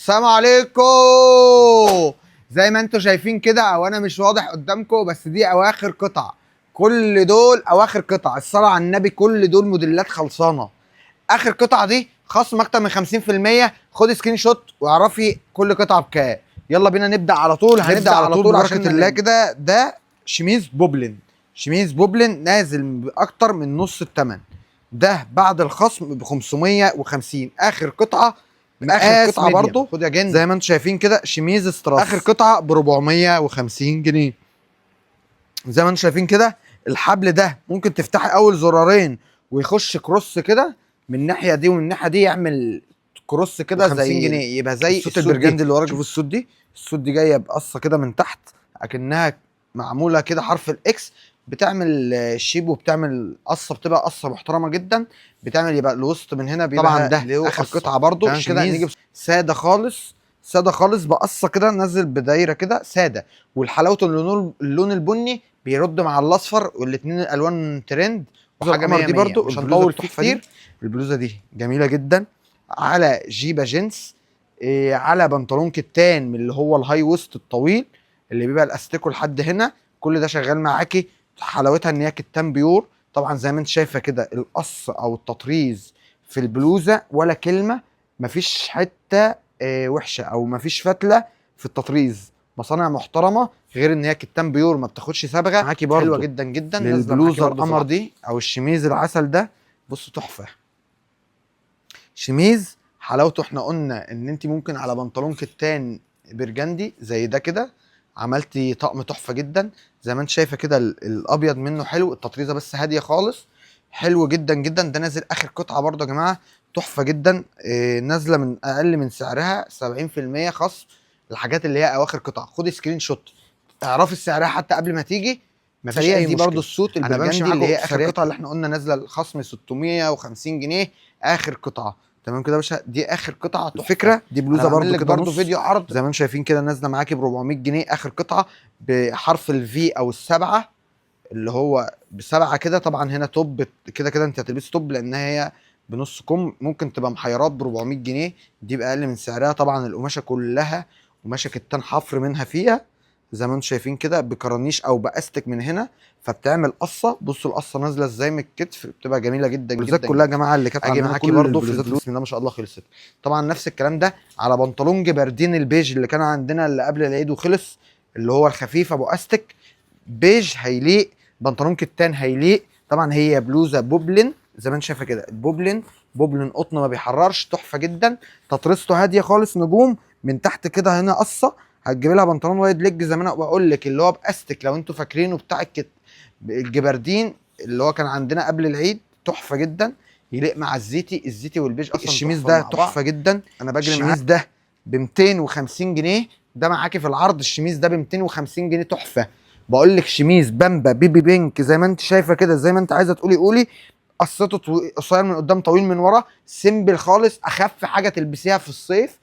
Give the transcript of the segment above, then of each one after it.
السلام عليكم. زي ما انتم شايفين كده، او انا مش واضح قدامكم، بس دي اواخر قطع. كل دول اواخر قطع، الصلاة على النبي، كل دول موديلات خلصانه. اخر قطعه دي خصم اكتر من 50%. خد سكرين شوت واعرفي كل قطعه بكام. يلا بينا نبدا على طول. هنبدا على طول ببركه الله كده. ده شميز بوبلين، شميز بوبلين نازل باكتر من نص الثمن. ده بعد الخصم ب 550. اخر قطعه، اخر قطعه برضه خد يا جن، زي ما انتم شايفين كده، شميز استراس. اخر قطعه ب 450 جنيه. زي ما انتم شايفين كده، الحبل ده ممكن تفتحي اول زرارين ويخش كروس كده من الناحيه دي ومن الناحيه دي، يعمل كروس كده زي 50 جنيه، يبقى زي السوت البرجندي اللي وراك. شوف السوت دي، السوت دي جايه بقصه كده من تحت اكنها معموله كده حرف الاكس، بتعمل شيب وبتعمل قصه، بتبقى قصه محترمه جدا. بتعمل يبقى الوسط من هنا بيبقى طبعا ده اخر قطعه برضو كده. نيجي ساده خالص، ساده خالص بقصه كده، نازل بدايره كده ساده. والحلاوه اللون البني بيرد مع الاصفر، والاثنين الالوان ترند. وحاجه مية دي برضو مش هنطول فيه كتير. البلوزه دي جميله جدا، على جيبه جينز، على بنطلون كتان من اللي هو الهاي ويست الطويل اللي بيبقى الاستيكو لحد هنا. كل ده شغال معاكي. حلاوتها ان هي كتان بيور. طبعا زي ما انت شايفه كده، القص او التطريز في البلوزه ولا كلمه، مفيش حته وحشه او مفيش فتله في التطريز. مصانع محترمه، غير ان هي كتان بيور ما بتاخدش صبغه. معاكي برضه حلوه جدا جدا. البلوزه القمر دي او الشميز العسل ده، بصوا تحفه. شميز حلاوته، احنا قلنا ان انت ممكن على بنطلون كتان برجندي زي ده كده عملتي طقم تحفه جدا. زي ما انت شايفه كده، الابيض منه حلو، التطريزه بس هاديه خالص، حلو جدا جدا. ده نازل اخر قطعه برضه يا جماعه، تحفه جدا. نازله من اقل من سعرها 70% خصم. الحاجات اللي هي اواخر قطعه، خدي سكرين شوت اعرفي سعرها حتى قبل ما تيجي. مفيش اي دي برضه السوت البرجندي اللي هي اخر قطعه اللي احنا قلنا نازله الخصم 650 جنيه. اخر قطعه تمام كده يا باشا، دي اخر قطعه. الفكره دي بلوزه برضو كده برضو فيديو عرض زي ما انتم شايفين كده، نازله معاكي ب 400 جنيه. اخر قطعه بحرف الفي او السبعه، اللي هو بسبعه كده. طبعا هنا توب كده كده، انت هتلبسي توب لانها هي بنص كم، ممكن تبقى محيرات ب 400 جنيه. دي باقل من سعرها. طبعا القماشه كلها قماشه كتان حفر منها فيها، زي ما انتم شايفين كده، بكرانيش او باستك من هنا، فبتعمل قصه. بصوا القصه نازله ازاي من الكتف، بتبقى جميله جدا جدا. كلها يا جماعه اللي كانت معاكي برضو في البلوزات، بسم الله ما شاء الله، خلصت. طبعا نفس الكلام ده على بنطلون جبردين البيج اللي كان عندنا اللي قبل العيد وخلص، اللي هو الخفيف ابو استك بيج، هيليق. بنطلون كتان هيليق. طبعا هي بلوزه بوبلين زي ما انت شايفه كده، بوبلين، بوبلين قطن ما بيحررش، تحفه جدا. تطريزته هاديه خالص، نجوم من تحت كده هنا قصه. هتجيب لها بنطلون وايد ليج زي ما انا بقول لك، اللي هو باستك لو انتوا فاكرينه بتاع الجبردين اللي هو كان عندنا قبل العيد، تحفه جدا. يليق مع الزيتي والبيج اصلا. الشميز ده تحفه جدا. انا بجري معاه. الشميز ده ب 250 جنيه، ده معاكي في العرض. الشميز ده ب 250 جنيه تحفه. بقول لك شميز بامبا بيبي بينك زي ما انت شايفه كده، زي ما انت عايزه تقولي قولي. قصته قصير من قدام طويل من ورا، سيمبل خالص، اخف حاجه تلبسيها في الصيف.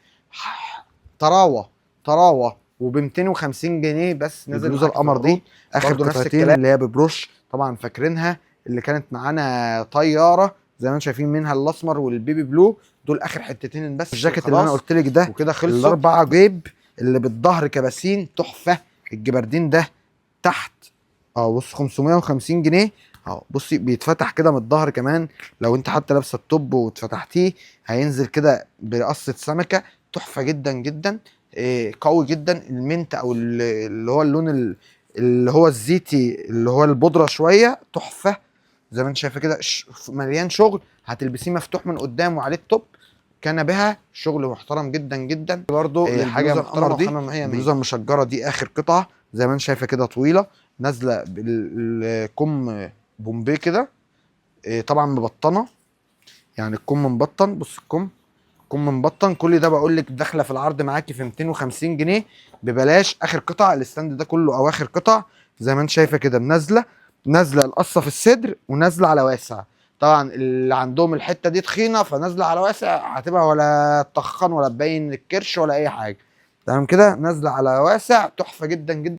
طراوه طراوه، وب 250 جنيه بس. نازل البلوزه القمر دي اخر قطعتين اللي هي ببروش، طبعا فاكرينها، اللي كانت معانا طياره زي ما انتم شايفين، منها الاسمر والبيبي بلو. دول اخر حتتين بس. الجاكيت اللي انا قلت لك ده وكده خلص. الاربعه جيب اللي بالظهر كباسين تحفه. الجبردين ده تحت بص 550 جنيه. بصي بيتفتح كده من الظهر كمان، لو انت حتى لابسه التوب واتفتحتيه هينزل كده بقصه سمكه، تحفه جدا جدا. قوي جدا. المنت او اللي هو اللون اللي هو الزيتي اللي هو البودره شويه، تحفه. زي ما انت شايفه كده، مليان شغل. هتلبسيه مفتوح من قدام وعليه التوب، كان بها شغل محترم جدا جدا. برضو حاجه محترمه. دي البلوزه المشجره دي اخر قطعه، زي ما انت شايفه كده، طويله، نازله بالكم بومبيه كده. طبعا مبطنه، يعني الكم مبطن. بص الكم مبطن. كل ده بقول لك داخله في العرض معاكي في 250 جنيه ببلاش. اخر قطع الستاند ده كله او اخر قطع، زي ما انت شايفه كده، نازله القصه في الصدر ونازله على واسع. طبعا اللي عندهم الحته دي تخينه فنازله على واسع، هتبقى ولا تخن ولا تبين الكرش ولا اي حاجه. تمام كده، نازله على واسع، تحفه جدا جدا.